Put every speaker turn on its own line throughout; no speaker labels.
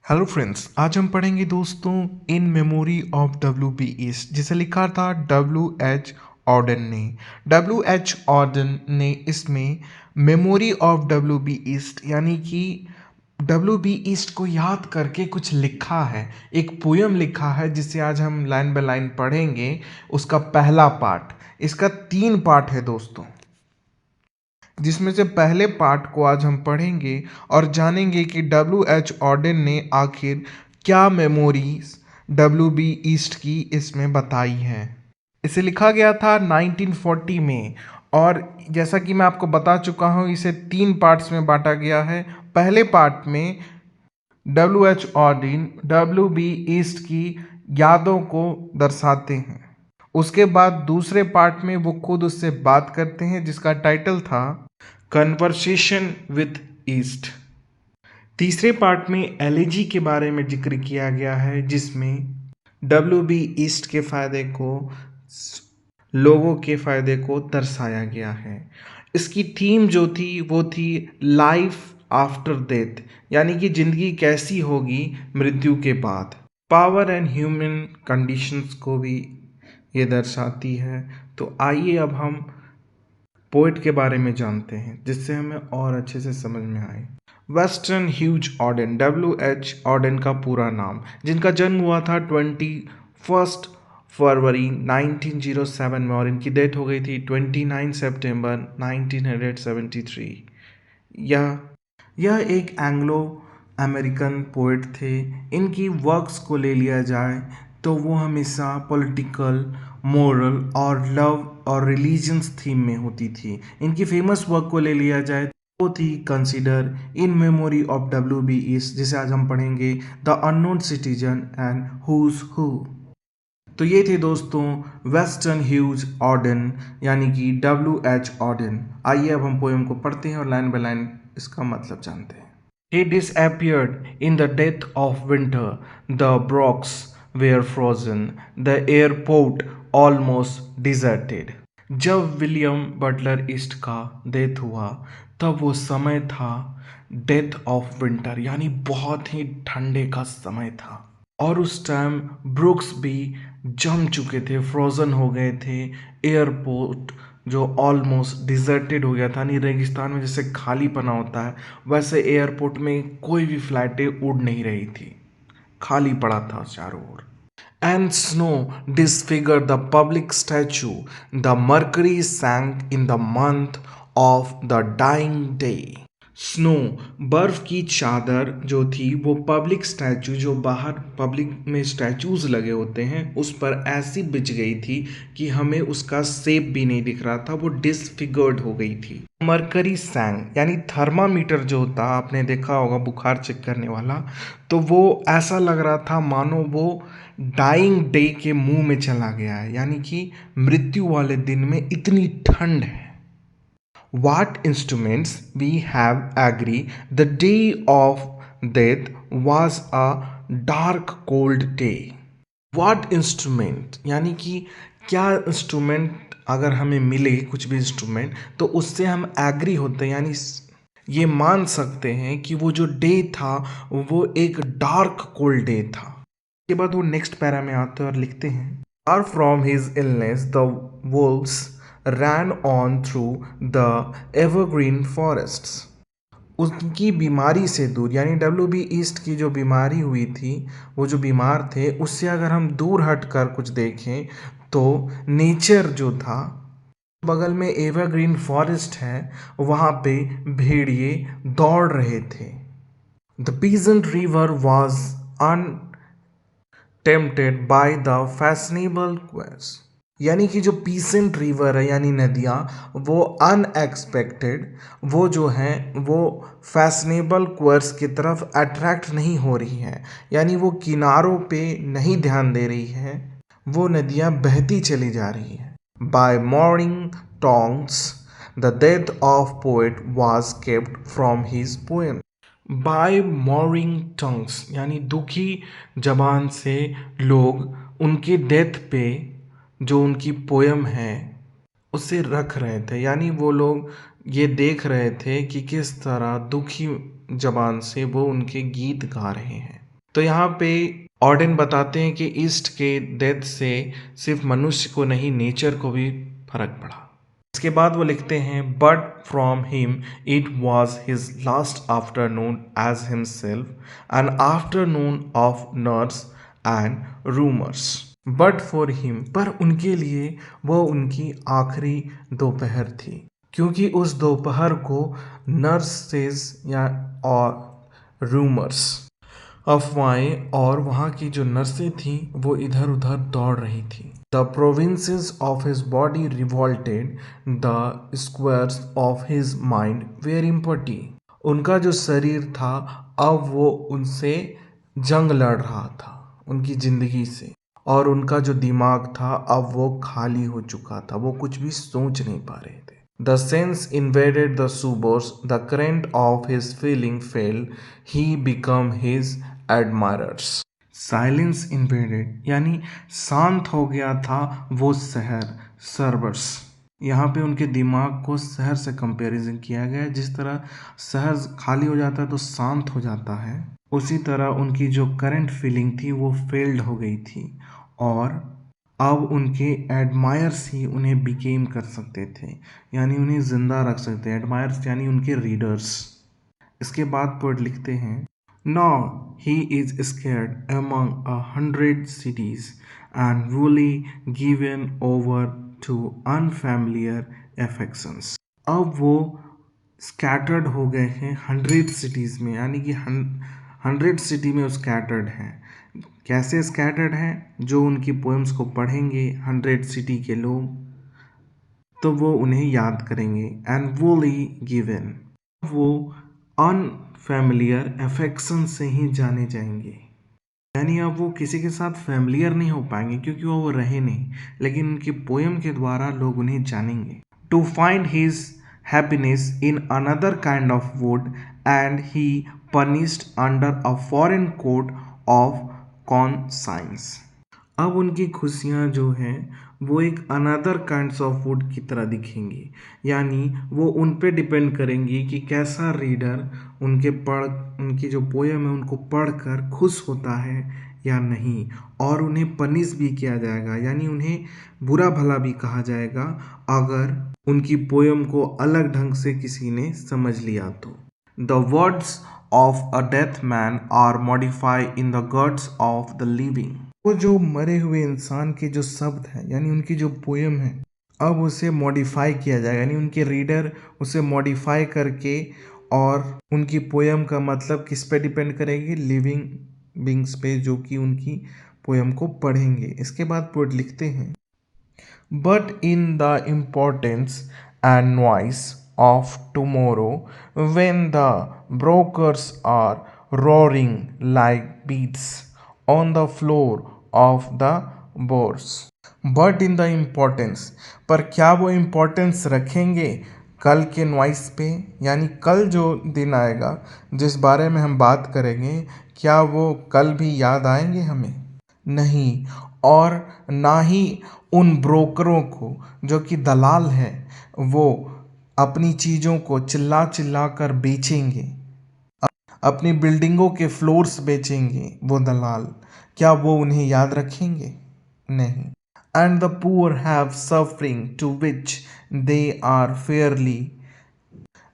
Hello friends, आज हम पढ़ेंगे दोस्तों in memory of W B ईस्ट, जिसे लिखा था डब्ल्यू एच ऑर्डन ने। डब्ल्यू एच ऑर्डन ने इसमें मेमोरी ऑफ डब्ल्यू बी ईस्ट यानी कि डब्ल्यू बी ईस्ट को याद करके कुछ लिखा है, एक पोयम लिखा है जिसे आज हम लाइन बाय लाइन पढ़ेंगे। उसका पहला पार्ट, इसका 3 पार्ट है दोस्तों, जिसमें से पहले पार्ट को आज हम पढ़ेंगे और जानेंगे कि डब्ल्यू एच ऑर्डन ने आखिर क्या मेमोरीज डब्ल्यू बी ईस्ट की इसमें बताई हैं। इसे लिखा गया था 1940 में, और जैसा कि मैं आपको बता चुका हूँ, इसे 3 पार्ट्स में बांटा गया है। पहले पार्ट में W H Auden W B ईस्ट की यादों को दर्शाते हैं। उसके बाद दूसरे पार्ट में वो खुद उससे बात करते हैं, जिसका टाइटल था कन्वर्सेशन विथ ईस्ट। तीसरे पार्ट में एलएजी के बारे में जिक्र किया गया है, जिसमें डब्ल्यू बी ईस्ट के फायदे को, लोगों के फायदे को दर्शाया गया है। इसकी थीम जो थी वो थी लाइफ आफ्टर डेथ, यानी कि जिंदगी कैसी होगी मृत्यु के बाद। पावर एंड ह्यूमन कंडीशंस को भी ये दर्शाती है। तो आइए अब हम पोएट के बारे में जानते हैं, जिससे हमें और अच्छे से समझ में आए। Wystan Hugh Auden, W H Auden का पूरा नाम, जिनका जन्म हुआ था 21 फरवरी 1907 में और इनकी डेथ हो गई थी 29 सितंबर 1973। यह एक एंग्लो अमेरिकन पोएट थे। इनकी वर्क्स को ले लिया जाए तो वो हमेशा पॉलिटिकल, मोरल और लव और रिलीजियंस थीम में होती थी। इनकी फेमस वर्क को ले लिया जाए वो थी consider in memory of W B ईस्ट, जिसे आज हम पढ़ेंगे the unknown citizen and who's who. तो ये थे दोस्तों वेस्टर्न ह्यूज ऑर्डन यानी कि डब्ल्यू एच ऑर्डन। आइए अब हम पोएम को पढ़ते हैं और लाइन बाय लाइन इसका मतलब जानते हैं। He disappeared in the depth of winter. The brooks were frozen. The airport almost deserted. जब विलियम बटलर ईस्ट का डेथ हुआ तब वो समय था डेथ ऑफ विंटर, यानी बहुत ही ठंडे का समय था, और उस टाइम ब्रुक्स भी जम चुके थे, फ्रोजन हो गए थे। एयरपोर्ट जो ऑलमोस्ट डिजर्टेड हो गया था, यानी रेगिस्तान में जैसे खाली पना होता है, वैसे एयरपोर्ट में कोई भी फ्लाइटें उड़ नहीं रही थी, खाली पड़ा था चारों ओर। And snow disfigured the public statue. The mercury sank in the month of the dying day. Snow, बर्फ की चादर जो थी वो पब्लिक स्टैचू, जो बाहर पब्लिक में स्टैचूज लगे होते हैं, उस पर ऐसी बिछ गई थी कि हमें उसका शेप भी नहीं दिख रहा था, वो डिसफिगर्ड हो गई थी। मरकरी सैंग यानी थर्मामीटर जो होता, आपने देखा होगा बुखार चेक करने वाला, तो वो ऐसा लग रहा था मानो वो डाइंग डे के मुंह में चला गया है, यानी कि मृत्यु वाले दिन में इतनी ठंड है। What instruments we have agree the day of death was a dark cold day. What instrument यानी कि क्या इंस्ट्रूमेंट अगर हमें मिले, कुछ भी इंस्ट्रूमेंट, तो उससे हम एग्री होते हैं, यानी ये मान सकते हैं कि वो जो डे था वो एक डार्क कोल्ड डे था। के बाद वो नेक्स्ट पैरा में आते हैं और लिखते हैं, far from his illness the wolves ran on through the evergreen forests. उनकी बीमारी से दूर, यानी डब्ल्यू बी ईस्ट की जो बीमारी हुई थी, वो जो बीमार थे, उससे अगर हम दूर हटकर कुछ देखें तो नेचर जो था, बगल में एवरग्रीन फॉरेस्ट है, वहाँ पे भेड़िए दौड़ रहे थे। The peasant river was tempted by the fashionable quest, यानी कि जो पीसेंट रिवर है यानी नदियाँ, वो अनएक्सपेक्टेड, वो जो हैं वो फैशनेबल क्वर्स की तरफ अट्रैक्ट नहीं हो रही हैं, यानी वो किनारों पे नहीं ध्यान दे रही है, वो नदियाँ बहती चली जा रही हैं। By mourning tongues the death of poet was kept from his poem. By mourning tongues यानी दुखी जबान से लोग उनके डेथ पे जो उनकी पोयम है उसे रख रहे थे, यानी वो लोग ये देख रहे थे कि किस तरह दुखी जबान से वो उनके गीत गा रहे हैं। तो यहाँ पे ऑर्डन बताते हैं कि ईस्ट के डेथ से सिर्फ मनुष्य को नहीं नेचर को भी फर्क पड़ा। इसके बाद वो लिखते हैं but from him it was his last afternoon as himself an afternoon of nurse and rumours. But for him, पर उनके लिए वो उनकी आखिरी दोपहर थी, क्योंकि उस दोपहर को नर्सेज या और रूमर्स, अफवाहें और वहाँ की जो नर्सें थीं वो इधर उधर दौड़ रही थी। The provinces of his body revolted, the squares of his mind were empty. उनका जो शरीर था अब वो उनसे जंग लड़ रहा था, उनकी जिंदगी से, और उनका जो दिमाग था अब वो खाली हो चुका था, वो कुछ भी सोच नहीं पा रहे थे। The sense invaded the suburbs, the current of his feeling failed, he became his admirers. Silence invaded यानी शांत हो गया था वो शहर, सर्वर्स। यहाँ पे उनके दिमाग को शहर से कंपैरिजन किया गया है। जिस तरह शहर खाली हो जाता है तो शांत हो जाता है, उसी तरह उनकी जो करंट फीलिंग थी वो फेल्ड हो गई थी, और अब उनके एडमायर्स ही उन्हें बिकेम कर सकते थे, यानी उन्हें ज़िंदा रख सकते हैं। एडमायर्स यानी उनके रीडर्स। इसके बाद पोएट लिखते हैं now he is scared among 100 cities and really given over to unfamiliar affections। अब वो स्कैटर्ड हो गए हैं 100 सिटीज़ में, यानी कि 100 सिटी में वो स्कैटर्ड हैं। कैसे स्कैटर्ड हैं? जो उनकी पोएम्स को पढ़ेंगे 100 सिटी के लोग तो वो उन्हें याद करेंगे। एंड वोली गिवन, वो अनफैमिलियर अफेक्शन से ही जाने जाएंगे, यानी अब वो किसी के साथ फैमिलियर नहीं हो पाएंगे क्योंकि वो रहे नहीं, लेकिन उनकी पोएम के द्वारा लोग उन्हें जानेंगे। To find his happiness in another kind of wood and he punished under a foreign code of conscience. अब उनकी खुशियाँ जो हैं वो एक अनदर काइंड्स ऑफ वुड की तरह दिखेंगी, यानी वो उन पे डिपेंड करेंगी कि कैसा रीडर उनकी जो पोएम है उनको पढ़कर खुश होता है या नहीं। और उन्हें पनिश भी किया जाएगा, यानी उन्हें बुरा भला भी कहा जाएगा अगर उनकी पोएम को अलग ढंग से किसी ने समझ लिया तो। The words of a death man are modify in the gods of the living. वो जो मरे हुए इंसान के जो शब्द हैं, यानी उनकी जो पोएम है, अब उसे मॉडिफाई किया जाएगा, यानी उनके रीडर उसे मॉडिफाई करके, और उनकी पोएम का मतलब किस पे डिपेंड करेगी? लिविंग बींग्स पे, जो कि उनकी पोएम को पढ़ेंगे। इसके बाद पोएट लिखते हैं but in the importance and noise of tomorrow when the brokers are roaring like beats on the floor of the boards। But in the importance, पर क्या वो इम्पोर्टेंस रखेंगे कल के नॉइस पे? यानी कल जो दिन आएगा जिस बारे में हम बात करेंगे, क्या वो कल भी याद आएंगे हमें? नहीं। और ना ही उन ब्रोकरों को जो कि दलाल हैं, वो अपनी चीज़ों को चिल्ला चिल्ला कर बेचेंगे, अपनी बिल्डिंगों के फ्लोर्स बेचेंगे वो दलाल, क्या वो उन्हें याद रखेंगे? नहीं। And the poor have suffering to which they are fairly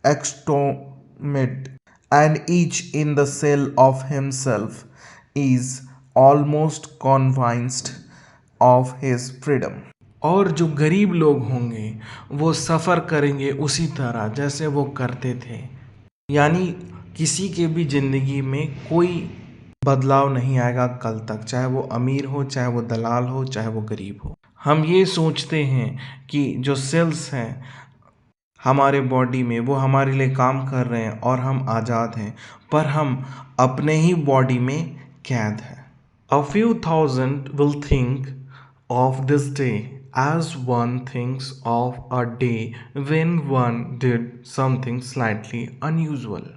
accustomed and each in the cell of himself is almost convinced of his freedom. और जो गरीब लोग होंगे वो सफ़र करेंगे उसी तरह जैसे वो करते थे, यानी किसी के भी ज़िंदगी में कोई बदलाव नहीं आएगा कल तक, चाहे वो अमीर हो, चाहे वो दलाल हो, चाहे वो गरीब हो। हम ये सोचते हैं कि जो सेल्स हैं हमारे बॉडी में वो हमारे लिए काम कर रहे हैं और हम आज़ाद हैं, पर हम अपने ही बॉडी में कैद हैं। A few thousand will think of this day as one thinks of a day when one did something slightly unusual।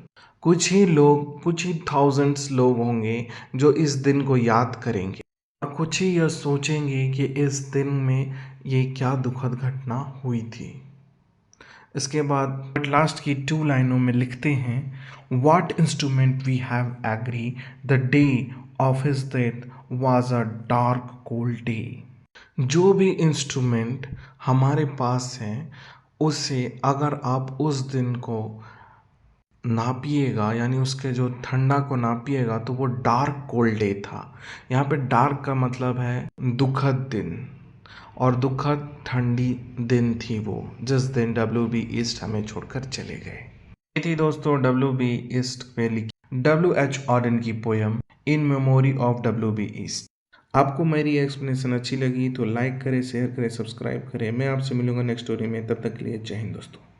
कुछ ही लोग, कुछ ही थाउजेंड्स लोग होंगे जो इस दिन को याद करेंगे और कुछ ही यह सोचेंगे कि इस दिन में ये क्या दुखद घटना हुई थी। इसके बाद लास्ट की 2 लाइनों में लिखते हैं what instrument we have agree the day of his death was a dark cold day. जो भी इंस्ट्रूमेंट हमारे पास है उसे अगर आप उस दिन को नापिएगा यानी उसके जो ठंडा को नापिएगा तो वो डार्क कोल्ड डे था। यहाँ पे डार्क का मतलब है दुखद दिन और दुखद ठंडी दिन थी वो जिस दिन डब्ल्यू बी ईस्ट हमें छोड़कर चले गए। ये थी दोस्तों डब्ल्यू बी ईस्ट में लिखी डब्ल्यू एच ऑर्डन की poem in memory of W B ईस्ट। आपको मेरी एक्सप्लेनेशन अच्छी लगी तो लाइक करें, शेयर करें, सब्सक्राइब करें। मैं आपसे मिलूंगा नेक्स्ट स्टोरी में, तब तक के लिए जय हिंद दोस्तों।